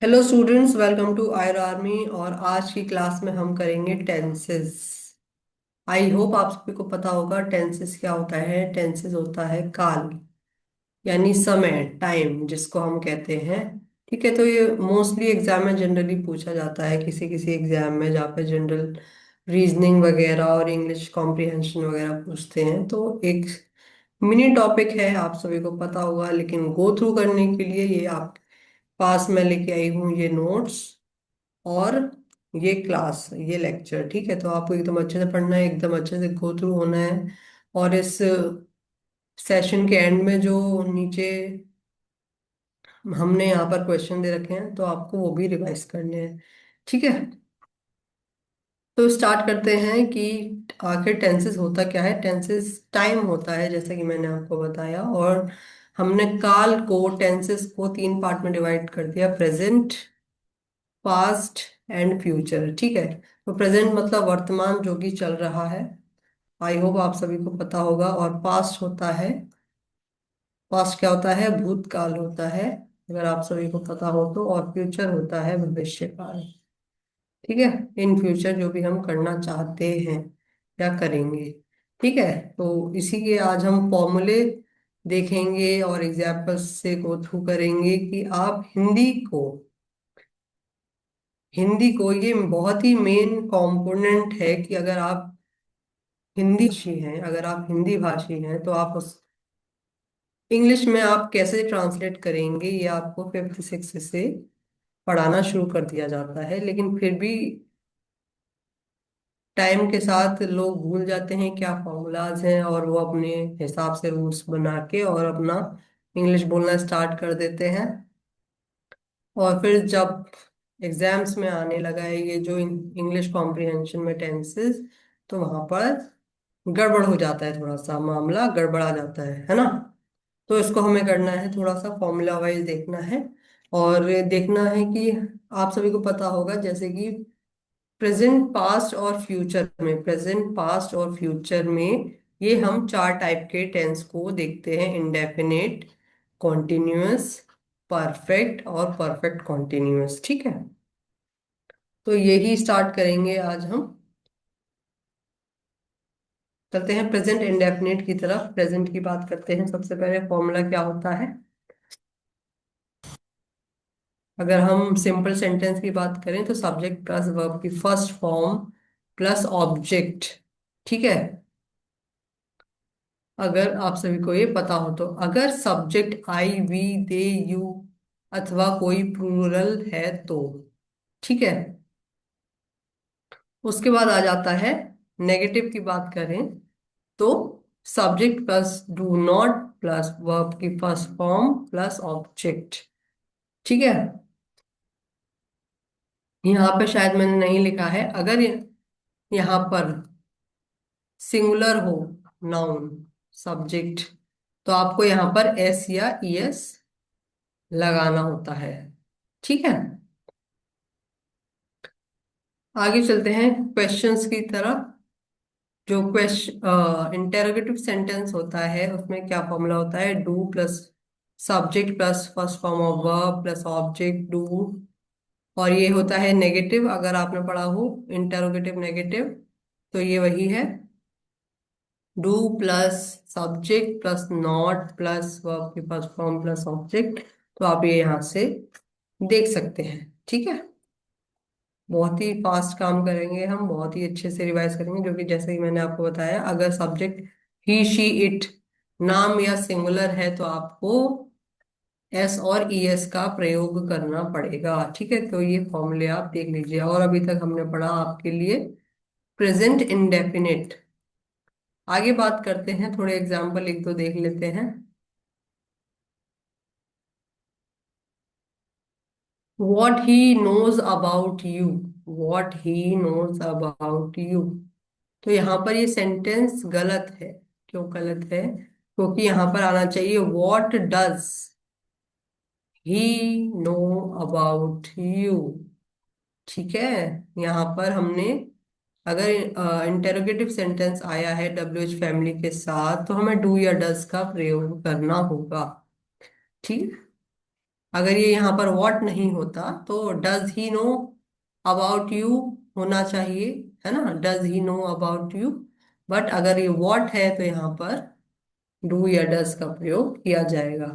Hello students, welcome to आयर army. और आज की क्लास में हम करेंगे टेंसेस। आई होप आप सभी को पता होगा टेंसेस क्या होता है। टेंसेस होता है काल, यानी समय, टाइम जिसको हम कहते हैं। ठीक है, तो ये मोस्टली एग्जाम में जनरली पूछा जाता है, किसी किसी एग्जाम में जहाँ पे जनरल रीजनिंग वगैरह और इंग्लिश कॉम्प्रिहेंशन वगैरह पूछते हैं। तो एक मिनी टॉपिक है, आप सभी को पता होगा, लेकिन गो थ्रू करने के लिए ये आप पास में लेके आई हूँ ये नोट्स और ये क्लास, ये लेक्चर। ठीक है, तो आपको एकदम अच्छे से पढ़ना है, एकदम अच्छे से गो थ्रू होना है। और इस सेशन के एंड में जो नीचे हमने यहाँ पर क्वेश्चन दे रखे हैं, तो आपको वो भी रिवाइज करने हैं। ठीक है, तो स्टार्ट करते हैं कि आखिर टेंसेस होता क्या है। टेंसेस टाइम होता है, जैसा कि मैंने आपको बताया। और हमने काल को, टेंसेस को तीन पार्ट में डिवाइड कर दिया: प्रेजेंट, पास्ट एंड फ्यूचर। ठीक है, तो प्रेजेंट मतलब वर्तमान जो कि चल रहा है, आई होप आप सभी को पता होगा। और पास्ट होता है, पास्ट क्या होता है, भूतकाल होता है, अगर आप सभी को पता हो तो। और फ्यूचर होता है भविष्य काल। ठीक है, इन फ्यूचर जो भी हम करना चाहते हैं या करेंगे। ठीक है, तो इसी के आज हम फॉर्मूले देखेंगे और एग्जाम्पल्स से गो थ्रू करेंगे कि आप हिंदी को ये बहुत ही मेन कंपोनेंट है कि अगर आप हिंदी भाषी हैं, अगर आप हिंदी भाषी हैं, तो आप उस इंग्लिश में आप कैसे ट्रांसलेट करेंगे, ये आपको फिफ्थ सिक्स से पढ़ाना शुरू कर दिया जाता है। लेकिन फिर भी टाइम के साथ लोग भूल जाते हैं क्या फॉर्मूलाज हैं, और वो अपने हिसाब से रूल्स बना के और अपना इंग्लिश बोलना स्टार्ट कर देते हैं। और फिर जब एग्जाम्स में आने लगा है ये जो इंग्लिश कॉम्प्रिहेंशन में टेंसेस, तो वहां पर गड़बड़ हो जाता है, थोड़ा सा मामला गड़बड़ा जाता है ना। तो इसको हमें करना है, थोड़ा सा फॉर्मूला वाइज देखना है। और देखना है कि आप सभी को पता होगा, जैसे कि प्रेजेंट, पास्ट और फ्यूचर में, प्रेजेंट, पास्ट और फ्यूचर में ये हम चार टाइप के टेंस को देखते हैं: इंडेफिनिट, कॉन्टिन्यूअस, परफेक्ट और परफेक्ट कॉन्टिन्यूअस। ठीक है, तो यही स्टार्ट करेंगे आज हम। चलते हैं प्रेजेंट इंडेफिनिट की तरफ। प्रेजेंट की बात करते हैं। सबसे पहले फॉर्मूला क्या होता है, अगर हम सिंपल सेंटेंस की बात करें तो सब्जेक्ट प्लस वर्ब की फर्स्ट फॉर्म प्लस ऑब्जेक्ट। ठीक है, अगर आप सभी को ये पता हो तो, अगर subject I, we, they, you अथवा कोई प्लूरल है तो। ठीक है, उसके बाद आ जाता है नेगेटिव की बात करें तो subject plus do not plus verb की फर्स्ट फॉर्म प्लस ऑब्जेक्ट। ठीक है, यहाँ पे शायद मैंने नहीं लिखा है, अगर यहाँ पर सिंगुलर हो, नाउन, सब्जेक्ट, तो आपको यहाँ पर एस या ईएस लगाना होता है। ठीक है, आगे चलते हैं क्वेश्चंस की तरफ। जो क्वेश्चन इंटेरोगेटिव सेंटेंस होता है, उसमें क्या फॉर्मूला होता है, do plus subject plus first form of verb plus object do. और ये होता है नेगेटिव, अगर आपने पढ़ा हो इंटेरोगेटिव नेगेटिव, तो ये वही है, do plus subject plus not plus verb की फर्स्ट फॉर्म प्लस ऑब्जेक्ट। तो आप ये यहाँ से देख सकते हैं। ठीक है, बहुत ही फास्ट काम करेंगे हम, बहुत ही अच्छे से रिवाइज करेंगे, जो कि जैसे कि मैंने आपको बताया, अगर सब्जेक्ट ही, शी, इट, नाम या सिंगुलर है, तो आपको एस और ईएस का प्रयोग करना पड़ेगा। ठीक है, तो ये फॉर्मूले आप देख लीजिए। और अभी तक हमने पढ़ा आपके लिए प्रेजेंट इंडेफिनिट। आगे बात करते हैं, थोड़े एग्जाम्पल एक दो देख लेते हैं। What he knows about you, what he knows about you. तो यहाँ पर ये सेंटेंस गलत है। क्यों गलत है, क्योंकि यहाँ पर आना चाहिए what does he know about you. ठीक है, यहाँ पर हमने, अगर इंटेरोगेटिव सेंटेंस आया है डब्ल्यू एच फैमिली के साथ, तो हमें डू या डज का प्रयोग करना होगा। ठीक, अगर ये यहाँ पर व्हाट नहीं होता तो does he know about you होना चाहिए, है ना, does he know about you. But अगर ये व्हाट है तो यहाँ पर डू या डज का प्रयोग किया जाएगा।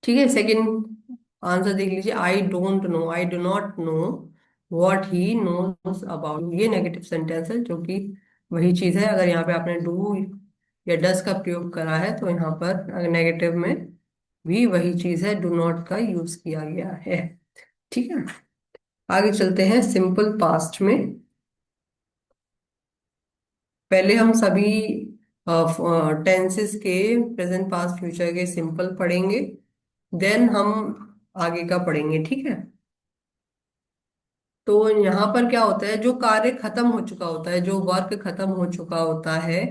ठीक है, सेकंड आंसर देख लीजिए, I don't know, I do not know what he knows about, ये नेगेटिव सेंटेंस है, जो कि वही चीज है। अगर यहाँ पे आपने डू या डज का प्रयोग करा है तो यहाँ पर नेगेटिव में भी वही चीज है, डू नॉट का यूज किया गया है। ठीक है, आगे चलते हैं सिंपल पास्ट में। पहले हम सभी टेंसेस के, प्रेजेंट पास्ट फ्यूचर के सिंपल पढ़ेंगे, देन हम आगे का पढ़ेंगे। ठीक है, तो यहाँ पर क्या होता है, जो कार्य खत्म हो चुका होता है, जो वर्क खत्म हो चुका होता है,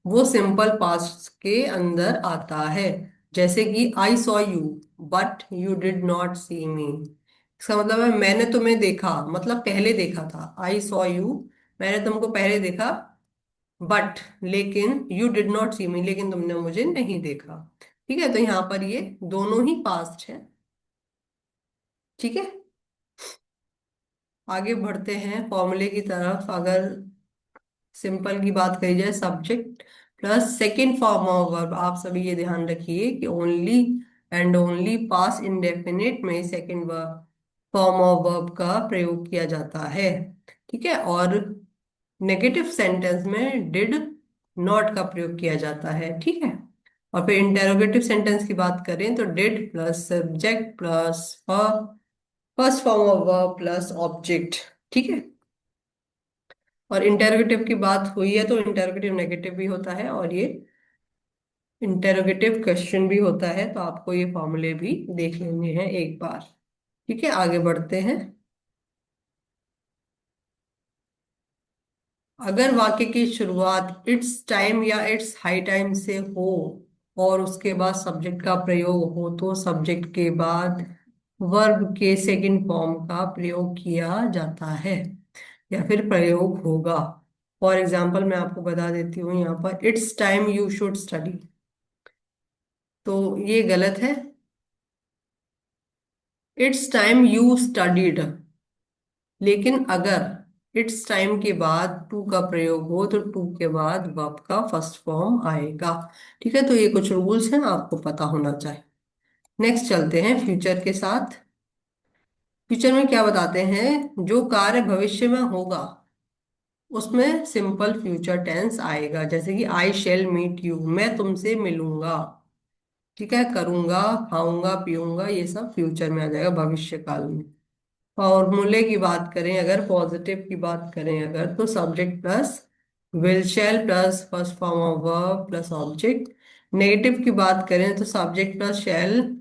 वो सिंपल पास्ट के अंदर आता है। जैसे कि I saw you but you did not see me. इसका मतलब है मैंने तुम्हें देखा, मतलब पहले देखा था, आई सॉ यू, मैंने तुमको पहले देखा, बट लेकिन यू डिड नॉट सी मी, लेकिन तुमने मुझे नहीं देखा। ठीक है, तो यहाँ पर ये दोनों ही पास्ट है। ठीक है, आगे बढ़ते हैं फॉर्मूले की तरफ। अगर सिंपल की बात करी जाए, subject plus second form of verb, आप सभी ये ध्यान रखिए कि only and only pass indefinite में सेकेंड फॉर्म ऑफ वर्ब का प्रयोग किया जाता है। ठीक है, और नेगेटिव सेंटेंस में डिड नॉट का प्रयोग किया जाता है। ठीक है, और फिर इंटेरोगेटिव सेंटेंस की बात करें तो did plus subject plus first form of verb plus object. ठीक है, और इंटेरोगेटिव की बात हुई है तो इंटेरोगेटिव नेगेटिव भी होता है, और ये इंटेरोगेटिव क्वेश्चन भी होता है, तो आपको ये फॉर्मूले भी देख लेने हैं एक बार। ठीक है, आगे बढ़ते हैं। अगर वाक्य की शुरुआत इट्स टाइम या इट्स हाई टाइम से हो और उसके बाद सब्जेक्ट का प्रयोग हो, तो सब्जेक्ट के बाद वर्ब के सेकंड फॉर्म का प्रयोग किया जाता है या फिर प्रयोग होगा। फॉर एग्जाम्पल मैं आपको बता देती हूँ, यहाँ पर it's time you should study, तो ये गलत है। इट्स टाइम यू स्टडीड, लेकिन अगर इट्स टाइम के बाद टू का प्रयोग हो तो टू के बाद वर्ब का फर्स्ट फॉर्म आएगा। ठीक है, तो ये कुछ रूल्स हैं, आपको पता होना चाहिए। नेक्स्ट चलते हैं फ्यूचर के साथ। फ्यूचर में क्या बताते हैं, जो कार्य भविष्य में होगा उसमें सिंपल फ्यूचर टेंस आएगा। जैसे कि आई शेल मीट यू, मैं तुमसे मिलूंगा। ठीक है, करूंगा, खाऊंगा, पीऊंगा, ये सब फ्यूचर में आ जाएगा, भविष्य काल में। फॉर्मूले की बात करें, अगर पॉजिटिव की बात करें अगर, तो subject plus will shall plus first form of verb plus object. Negative की बात करें तो subject plus shall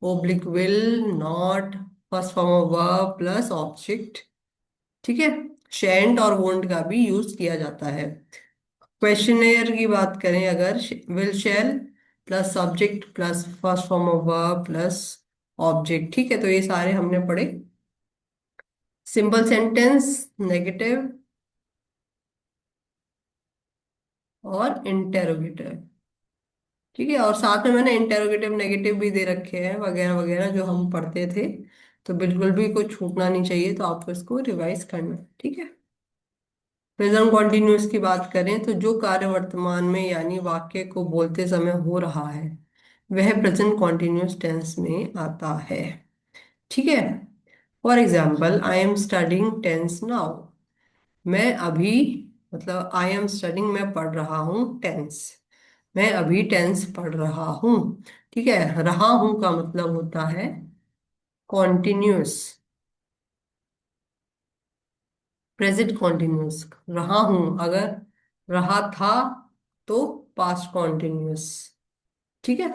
oblique will not first form of verb plus object. ठीक है, शैंट और वोंट का भी यूज किया जाता है। क्वेश्चनेयर की बात करें अगर, will shall plus subject plus first form of verb plus object. ठीक है, तो ये सारे हमने पढ़े। सिंपल सेंटेंस, नेगेटिव और इंटेरोगेटिव। ठीक है, और साथ में मैंने इंटेरोगेटिव नेगेटिव भी दे रखे हैं वगैरह वगैरह, जो हम पढ़ते थे, तो बिल्कुल भी कुछ छूटना नहीं चाहिए, तो आपको इसको रिवाइज करना है। ठीक है, प्रेजेंट कॉन्टिन्यूअस की बात करें तो जो कार्य वर्तमान में यानी वाक्य को बोलते समय हो रहा है वह प्रेजेंट कॉन्टिन्यूअस टेंस में आता है। ठीक है, for example I am studying tense now, मैं अभी, मतलब आई एम स्टडिंग, मैं पढ़ रहा हूँ टेंस, मैं अभी टेंस पढ़ रहा हूँ। ठीक है, रहा हूँ का मतलब होता है कॉन्टिन्यूअस, प्रेजेंट कॉन्टिन्यूअस। रहा हूँ, अगर रहा था तो पास्ट कॉन्टिन्यूअस। ठीक है,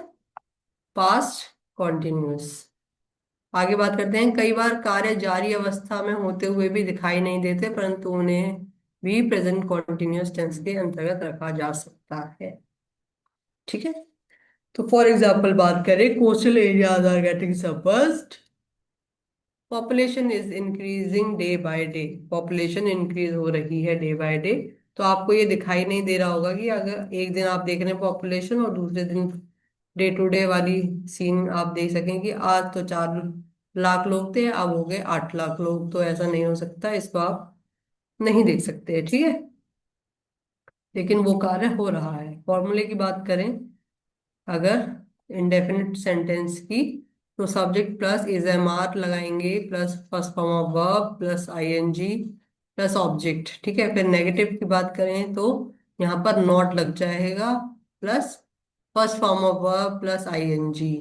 पास्ट कॉन्टिन्यूअस। आगे बात करते हैं, कई बार कार्य जारी अवस्था में होते हुए भी दिखाई नहीं देते, परंतु उन्हें भी प्रेजेंट कॉन्टिन्यूअस टेंस के अंतर्गत रखा जा सकता है। ठीक है, तो फॉर एग्जाम्पल बात करें, coastal areas are getting submerged, population is increasing day by day, population increase हो रही है डे बाय डे। तो आपको ये दिखाई नहीं दे रहा होगा कि अगर एक दिन आप देख रहे हैं पॉपुलेशन और दूसरे दिन डे टू डे वाली सीन आप देख सकें कि आज तो 4 लाख लोग थे, अब हो गए 8 लाख लोग, तो ऐसा नहीं हो सकता, इसको आप नहीं देख सकते, ठीक है। लेकिन वो कार्य हो रहा है। फॉर्मूले की बात करें अगर इंडेफिनिट सेंटेंस की, तो subject plus is am are लगाएंगे, plus first form of verb plus ING plus object, ठीक है। फिर नेगेटिव की बात करें तो यहाँ पर नॉट लग जाएगा, plus first form of verb plus ING,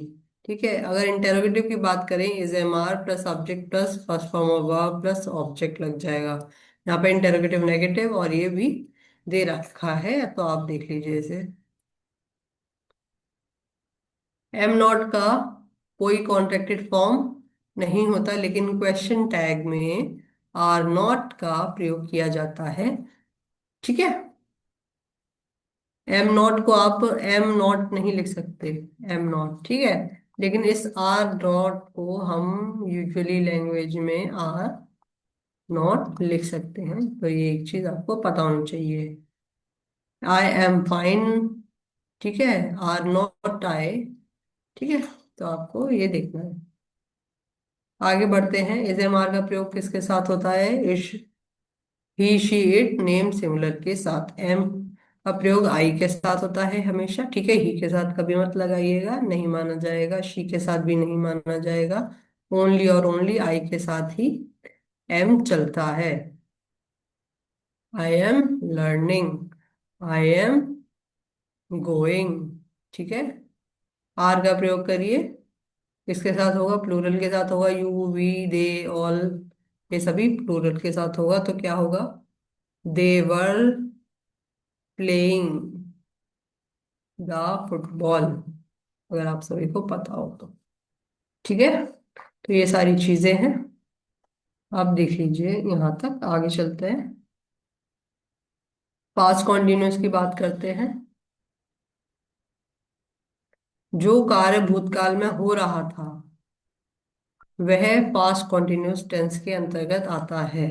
ठीक है। अगर इंटेरोगेटिव की बात करें, is am are plus subject plus first form of verb plus object लग जाएगा। यहाँ पे इंटेरोगेटिव नेगेटिव और ये भी दे रखा है, तो आप देख लीजिए इसे। एम नॉट का कोई कॉन्ट्रैक्टेड फॉर्म नहीं होता, लेकिन क्वेश्चन टैग में आर नॉट का प्रयोग किया जाता है, ठीक है। एम नॉट को आप एम नॉट नहीं लिख सकते, एम नॉट, ठीक है। लेकिन इस आर नॉट को हम यूजुअली लैंग्वेज में आर नॉट लिख सकते हैं, तो ये एक चीज आपको पता होनी चाहिए। आई एम फाइन, ठीक है, आर नॉट आई, ठीक है। तो आपको ये देखना है। आगे बढ़ते हैं। इस एम आर का प्रयोग किसके साथ होता है? इश, ही शी इट नेम सिंगुलर के साथ। एम का प्रयोग आई के साथ होता है हमेशा, ठीक है। ही के साथ कभी मत लगाइएगा, नहीं माना जाएगा। शी के साथ भी नहीं माना जाएगा। ओनली और ओनली आई के साथ ही एम चलता है। I am learning, I am going, ठीक है। आर का प्रयोग करिए, किसके साथ होगा? प्लूरल के साथ होगा। यू वी दे ऑल, ये सभी प्लूरल के साथ होगा, तो क्या होगा? दे वर प्लेइंग द फुटबॉल, अगर आप सभी को पता हो तो, ठीक है। तो ये सारी चीजें हैं, आप देख लीजिए यहाँ तक। आगे चलते हैं, पास्ट कॉन्टिन्यूस की बात करते हैं। जो कार्य भूतकाल में हो रहा था वह पास्ट कॉन्टिन्यूस टेंस के अंतर्गत आता है।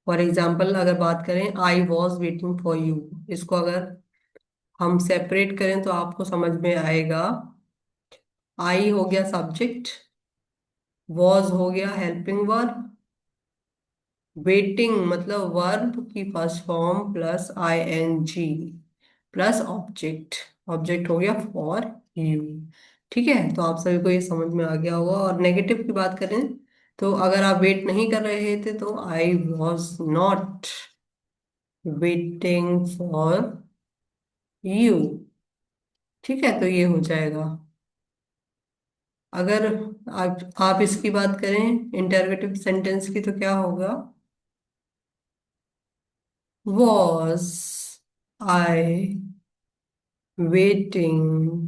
फॉर एग्जाम्पल अगर बात करें, I was waiting for you, इसको अगर हम सेपरेट करें तो आपको समझ में आएगा। आई हो गया सब्जेक्ट, वॉज हो गया हेल्पिंग वर्ब, वेटिंग मतलब वर्ब की first form plus I N G plus object, object हो गया फॉर यू, ठीक है। तो आप सभी को ये समझ में आ गया होगा। और नेगेटिव की बात करें तो अगर आप वेट नहीं कर रहे थे तो I was not waiting for you, ठीक है। तो ये हो जाएगा। अगर आप इसकी बात करें इंटरगेटिव सेंटेंस की, तो क्या होगा? Was I waiting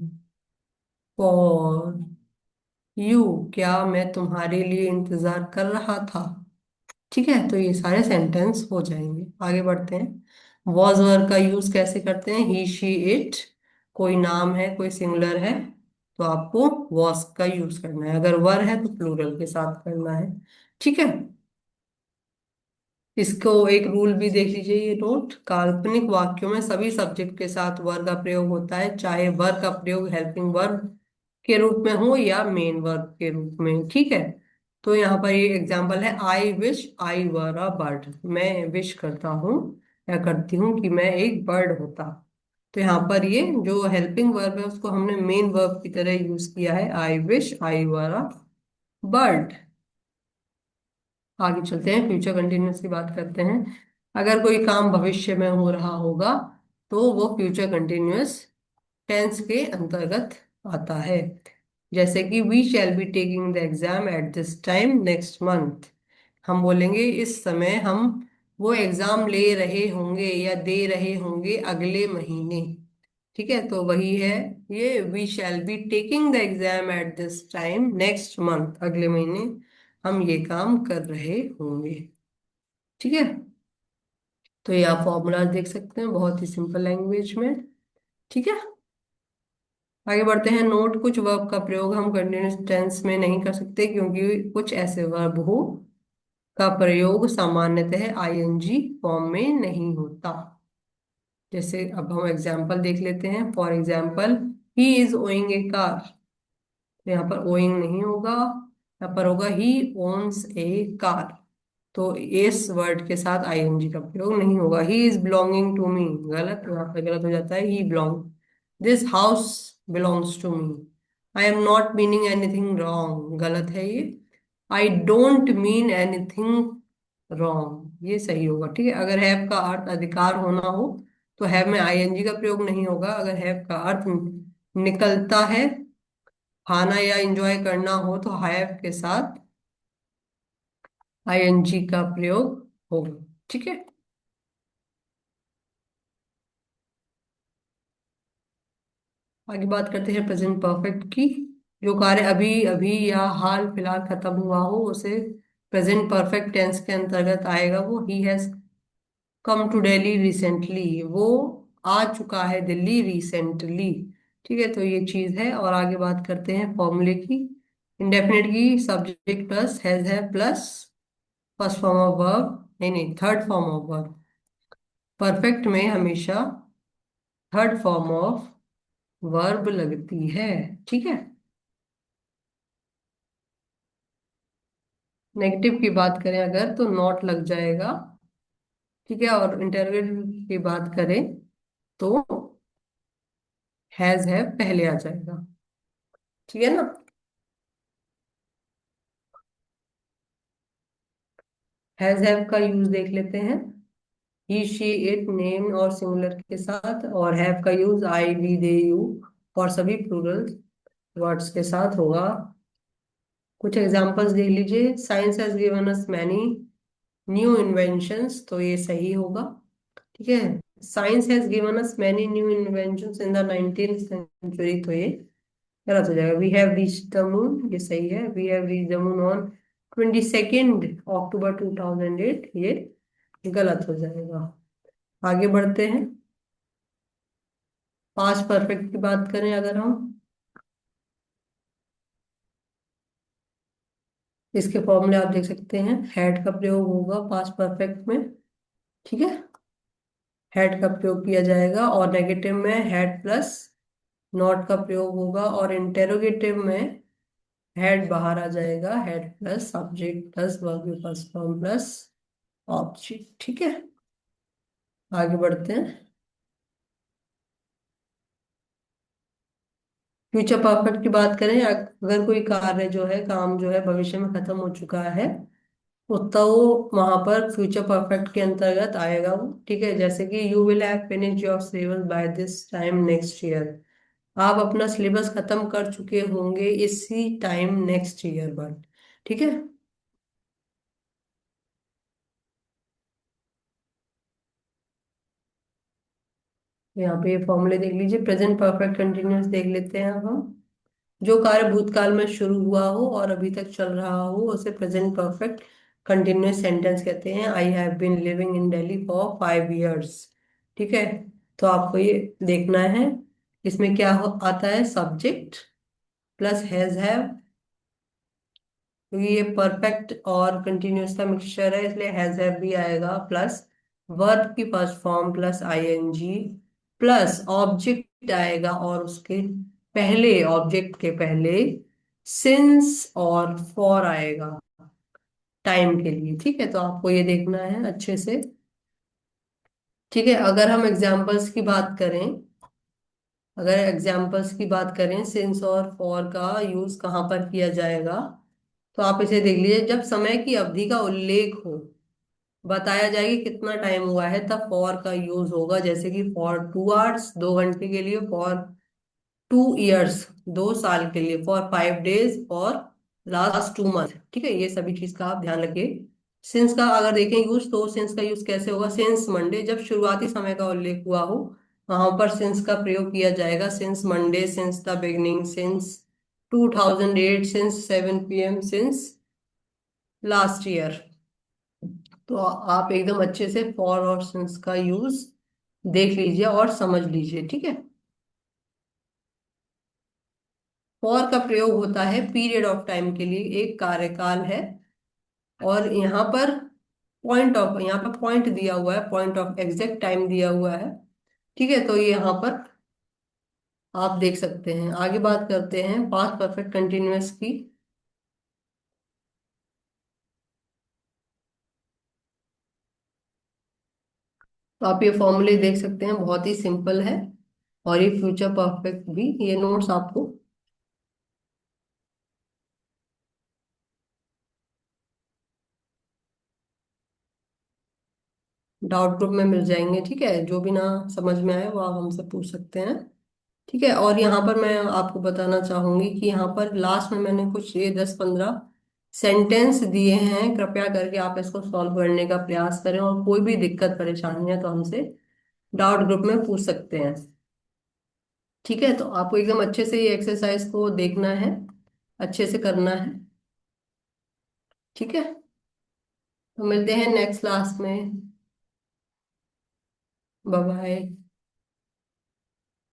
for you, क्या मैं तुम्हारे लिए इंतजार कर रहा था, ठीक है। तो ये सारे सेंटेंस हो जाएंगे। आगे बढ़ते हैं। वॉज वर्ब का यूज कैसे करते हैं? ही शी इट, कोई नाम है, कोई सिंगुलर है, तो आपको वॉज का यूज करना है। अगर वर है तो प्लूरल के साथ करना है, ठीक है। इसको एक रूल भी देख लीजिए, ये नोट। काल्पनिक वाक्यों में सभी सब्जेक्ट के साथ वर का प्रयोग होता है, चाहे वर का प्रयोग हेल्पिंग वर्ब के रूप में हो या मेन वर्ब के रूप में, ठीक है। तो यहाँ पर ये एग्जांपल है, I wish I were a bird, मैं विश करता हूँ या करती हूँ कि मैं एक बर्ड होता। तो यहाँ पर ये जो हेल्पिंग वर्ब है उसको हमने मेन वर्ब की तरह यूज किया है, I wish I were a bird. आगे चलते हैं, फ्यूचर कंटिन्यूअस की बात करते हैं। अगर कोई काम भविष्य में हो रहा होगा तो वो फ्यूचर कंटिन्यूअस टेंस के अंतर्गत आता है। जैसे कि we shall be taking the exam at this time next month, हम बोलेंगे इस समय हम वो एग्जाम ले रहे होंगे या दे रहे होंगे अगले महीने, ठीक है। तो वही है ये, we shall be taking the exam at this time next month, अगले महीने हम ये काम कर रहे होंगे, ठीक है। तो ये आप फॉर्मूला देख सकते हैं बहुत ही सिंपल लैंग्वेज में, ठीक है। आगे बढ़ते हैं। नोट, कुछ वर्ब का प्रयोग हम कंटिन्यूस टेंस में नहीं कर सकते क्योंकि कुछ ऐसे वर्ब हो का प्रयोग सामान्यतः आईएनजी फॉर्म में नहीं होता। जैसे अब हम एग्जाम्पल देख लेते हैं। For example, he is owing A car, तो यहाँ पर ओइंग नहीं होगा, यहाँ पर होगा ही ओन्स ए कार। तो इस वर्ड के साथ आईएनजी का प्रयोग नहीं होगा। He is belonging to me, गलत, यहाँ पर गलत हो जाता है। He belong, this house belongs to me. I am not meaning anything wrong, गलत है ये। I don't mean anything wrong, ये सही होगा। ठीक है, अगर हैव का अर्थ अधिकार होना हो तो हैव में आईएनजी का प्रयोग नहीं होगा। अगर हैव का अर्थ निकलता है, खाना या एंजॉय करना हो, तो हैव के साथ आईएनजी का प्रयोग होगा। ठीक है, आगे बात करते हैं प्रेजेंट परफेक्ट की। जो कार्य अभी अभी या हाल फिलहाल खत्म हुआ हो उसे प्रेजेंट परफेक्ट टेंस के अंतर्गत आएगा। वो he has come to Delhi recently, वो आ चुका है दिल्ली रिसेंटली। ठीक है, तो ये चीज है। और आगे बात करते हैं फॉर्मूले की। इंडेफिनिट की सब्जेक्ट प्लस हैज है plus first form of verb, नहीं नहीं, third form of verb. Perfect में हमेशा थर्ड फॉर्म ऑफ वर्ब लगती है। ठीक है, नेगेटिव की बात करें अगर तो नॉट लग जाएगा। ठीक है, और इंटरवेल की बात करें तो हैज है पहले आ जाएगा। ठीक है ना। हैव का यूज देख लेते हैं। ही शी इट नेम और सिंगुलर के साथ, और हैव का use I we they you और सभी प्लूरल वर्ड्स के साथ होगा। कुछ एग्जांपल्स देख लीजिए। Science has given us many new inventions, तो ये सही होगा। ठीक है, science has given us many new inventions in the 19th century, तो ये गलत हो जाएगा। We have reached the moon, ये सही है। We have reached the moon on 22 October 2008, ये गलत हो जाएगा। आगे बढ़ते हैं। पास्ट परफेक्ट की बात करें अगर हम, इसके फॉर्मूले आप देख सकते हैं। हैड का प्रयोग होगा पास्ट परफेक्ट में। ठीक है, हैड का प्रयोग किया जाएगा, और नेगेटिव में हैड प्लस नॉट का प्रयोग होगा, और इंटेरोगेटिव में हैड बाहर आ जाएगा। Had plus subject plus verb first form plus object. ठीक है, आगे बढ़ते हैं। फ्यूचर परफेक्ट की बात करें, अगर कोई कार्य जो है, काम जो है भविष्य में खत्म हो चुका है, तो वो वहां पर फ्यूचर परफेक्ट के अंतर्गत आएगा वो। ठीक है, जैसे कि you will have finish your syllabus by this time next year, आप अपना सिलेबस खत्म कर चुके होंगे इसी टाइम नेक्स्ट ईयर पर। ठीक है, यहाँ पे ये फॉर्मूले देख लीजिए। प्रेजेंट परफेक्ट कंटिन्यूअस देख लेते हैं अब हम। जो कार्य भूतकाल में शुरू हुआ हो और अभी तक चल रहा हो उसे प्रेजेंट परफेक्ट कंटिन्यूअस सेंटेंस कहते हैं। I have been living in Delhi for 5 years। ठीक है, तो आपको ये देखना है इसमें क्या आता है। सब्जेक्ट प्लस हैव, क्योंकि ये परफेक्ट और कंटिन्यूअस का मिक्सचर है इसलिए हैव भी आएगा, प्लस वर्ब की first form plus ING, plus object आएगा, और उसके पहले, ऑब्जेक्ट के पहले सिंस और फॉर आएगा टाइम के लिए। ठीक है, तो आपको ये देखना है अच्छे से। ठीक है, अगर हम एग्जाम्पल्स की बात करें, अगर एग्जाम्पल्स की बात करें सिंस और फॉर का यूज कहाँ पर किया जाएगा, तो आप इसे देख लीजिए। जब समय की अवधि का उल्लेख हो, बताया जाए कि कितना टाइम हुआ है, तब फॉर का यूज होगा। जैसे कि फॉर 2 hours, 2 घंटे के लिए। फॉर 2 years, 2 साल के लिए। For 5 days, for last 2 month। ठीक है, ये सभी चीज का आप ध्यान रखिए। सिंस का अगर देखें यूज, तो सिंस का यूज कैसे होगा। सिंस मंडे, जब शुरुआती समय का उल्लेख हुआ हो वहां पर सिंस का प्रयोग किया जाएगा। Since Monday, since the beginning, since 2008, since 7 PM, since last year. तो आप एकदम अच्छे से फॉर और सिंस का यूज देख लीजिए और समझ लीजिए। ठीक है, फॉर का प्रयोग होता है पीरियड ऑफ टाइम के लिए, एक कार्यकाल है। और यहाँ पर यहाँ पर पॉइंट दिया हुआ है, पॉइंट ऑफ एग्जैक्ट टाइम दिया हुआ है। ठीक है, तो ये यहाँ पर आप देख सकते हैं। आगे बात करते हैं पास्ट परफेक्ट कंटिन्यूअस की। तो आप ये फॉर्मूले देख सकते हैं, बहुत ही सिंपल है। और ये फ्यूचर परफेक्ट भी, ये नोट्स आपको डाउट ग्रुप में मिल जाएंगे। ठीक है, जो भी ना समझ में आए वो आप हमसे पूछ सकते हैं। ठीक है, और यहाँ पर मैं आपको बताना चाहूंगी कि यहाँ पर लास्ट में मैंने कुछ ये 10-15 सेंटेंस दिए हैं, कृपया करके आप इसको सॉल्व करने का प्रयास करें, और कोई भी दिक्कत परेशानी है तो हमसे डाउट ग्रुप में पूछ सकते हैं। ठीक है, तो आपको एकदम अच्छे से ये एक्सरसाइज को देखना है, अच्छे से करना है। ठीक है, तो मिलते हैं नेक्स्ट क्लास में। Bye bye.